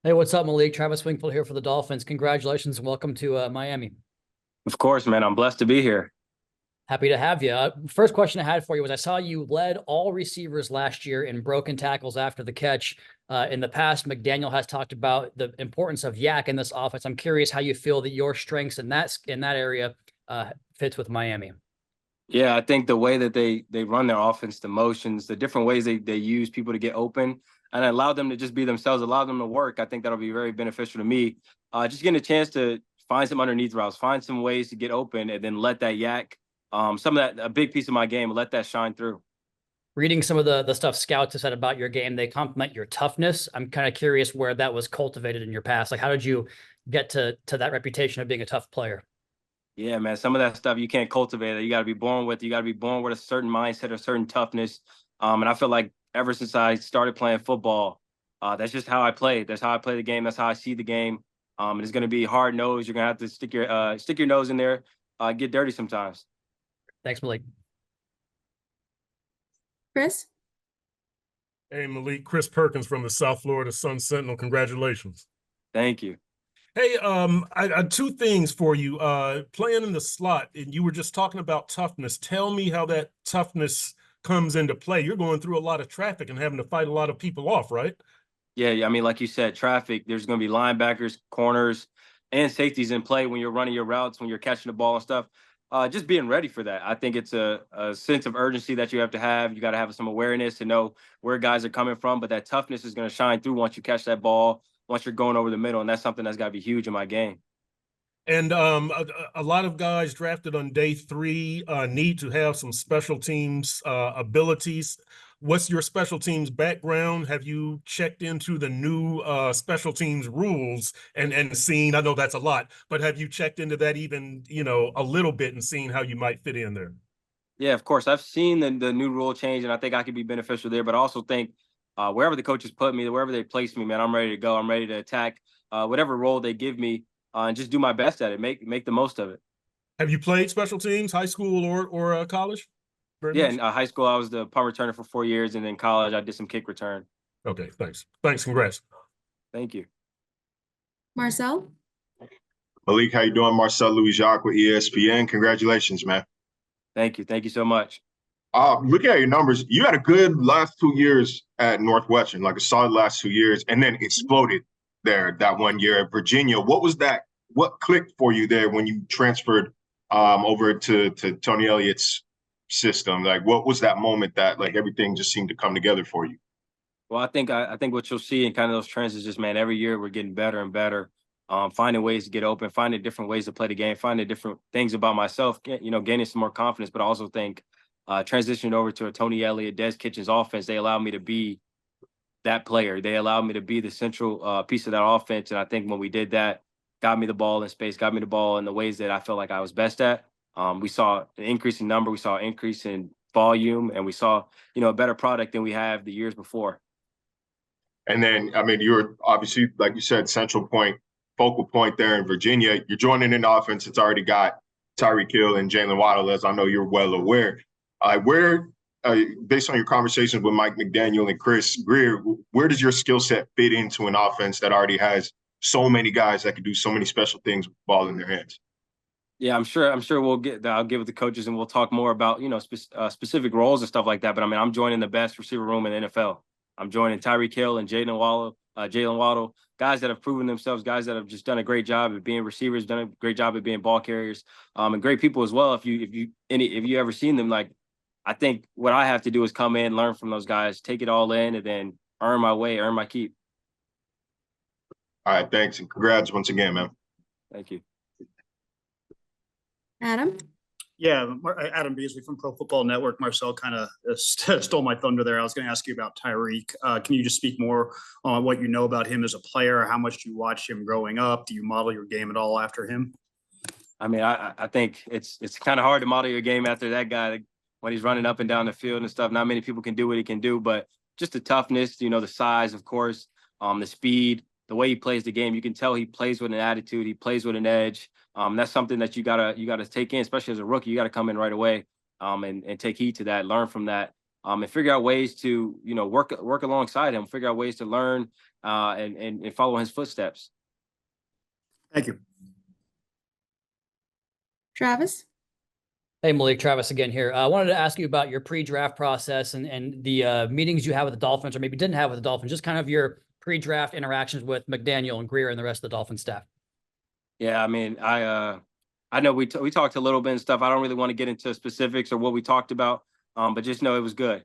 Hey, what's up, Malik? Travis Wingfield here for the Dolphins. Congratulations and welcome to Miami. Of course, man. I'm blessed to be here. Happy to have you. First question I had for you was I saw you led all receivers last year in broken tackles after the catch. In the past, McDaniel has talked about the importance of YAC in this offense. I'm curious how you feel that your strengths in that area fits with Miami. Yeah, I think the way that they run their offense, the motions, the different ways they use people to get open and allow them to just be themselves, allow them to work. I think that'll be very beneficial to me. Just getting a chance to find some underneath routes, find some ways to get open, and then let that yak, some of that, a big piece of my game, let that shine through. Reading some of the stuff scouts have said about your game, they compliment your toughness. I'm kind of curious where that was cultivated in your past. Like, how did you get to that reputation of being a tough player? Yeah, man. Some of that stuff you can't cultivate it. You got to be born with. You got to be born with a certain mindset, a certain toughness. And I feel like ever since I started playing football, that's just how I play. That's how I play the game. That's how I see the game. And it's going to be hard nose. You're going to have to stick your nose in there, get dirty sometimes. Thanks, Malik. Chris? Hey, Malik, Chris Perkins from the South Florida Sun Sentinel. Congratulations. Thank you. Hey, I two things for you. Playing in the slot, and you were just talking about toughness. Tell me how that toughness comes into play. You're going through a lot of traffic and having to fight a lot of people off, right? Yeah. I mean, like you said, traffic. There's going to be linebackers, corners, and safeties in play when you're running your routes, when you're catching the ball and stuff. Just being ready for that. I think it's a sense of urgency that you have to have. You got to have some awareness to know where guys are coming from, but that toughness is going to shine through once you catch that ball, once you're going over the middle, and that's something that's got to be huge in my game. And a lot of guys drafted on day three need to have some special teams abilities. What's your special teams background? Have you checked into the new special teams rules and seen? I know that's a lot, but have you checked into that even a little bit and seen how you might fit in there? Yeah, of course. I've seen the new rule change, and I think I could be beneficial there. But I also think wherever the coaches put me, wherever they place me, man, I'm ready to go. I'm ready to attack whatever role they give me, and just do my best at it. Make the most of it. Have you played special teams, high school or college? Very Yeah, much. in high school, I was the punt returner for 4 years, and then college, I did some kick return. Okay, thanks. Thanks. Congrats. Thank you. Marcel? Malik, how you doing? Marcel Louis-Jacques with ESPN. Congratulations, man. Thank you. Thank you so much. Looking at your numbers, you had a good last 2 years at Northwestern, like a solid last 2 years, and then exploded there that 1 year at Virginia. What was that? What clicked for you there when you transferred over to Tony Elliott's system? Like, what was that moment that like everything just seemed to come together for you? Well, I think what you'll see in kind of those trends is just, man, every year we're getting better and better. Finding ways to get open, finding different ways to play the game, finding different things about myself, gaining some more confidence. But I also think transitioning over to a Tony Elliott, Des Kitchens offense, they allow me to be that player. They allowed me to be the central piece of that offense. And I think when we did that, got me the ball in space, got me the ball in the ways that I felt like I was best at. We saw an increase in number, we saw an increase in volume, and we saw, a better product than we have the years before. And then, I mean, you're obviously, like you said, central point, focal point there in Virginia. You're joining an offense that's already got Tyreek Hill and Jalen Waddle, as I know you're well aware. Based on your conversations with Mike McDaniel and Chris Greer, where does your skill set fit into an offense that already has so many guys that can do so many special things with the ball in their hands? Yeah, I'm sure I'll give it to coaches and we'll talk more about, specific roles and stuff like that. But I mean, I'm joining the best receiver room in the NFL. I'm joining Tyreek Hill and Jalen Waddle, guys that have proven themselves, guys that have just done a great job at being receivers, done a great job at being ball carriers, and great people as well. If you ever seen them, like, I think what I have to do is come in, learn from those guys, take it all in, and then earn my way, earn my keep. All right, thanks, and congrats once again, man. Thank you. Adam? Yeah, Adam Beasley from Pro Football Network. Marcel kind of stole my thunder there. I was going to ask you about Tyreek. Can you just speak more on what you know about him as a player? How much do you watch him growing up? Do you model your game at all after him? I mean, I think it's kind of hard to model your game after that guy when he's running up and down the field and stuff. Not many people can do what he can do, but just the toughness, the size, of course, the speed, the way he plays the game. You can tell he plays with an attitude. He plays with an edge. That's something that you gotta take in, especially as a rookie. You gotta come in right away and take heed to that, learn from that. and figure out ways to, work alongside him, figure out ways to learn and follow his footsteps. Thank you. Travis? Hey, Malik, Travis again here. I wanted to ask you about your pre-draft process and the meetings you have with the Dolphins, or maybe didn't have with the Dolphins, just kind of your pre-draft interactions with McDaniel and Greer and the rest of the Dolphin staff. Yeah, I mean, I know we talked a little bit and stuff. I don't really want to get into specifics or what we talked about, but just know it was good.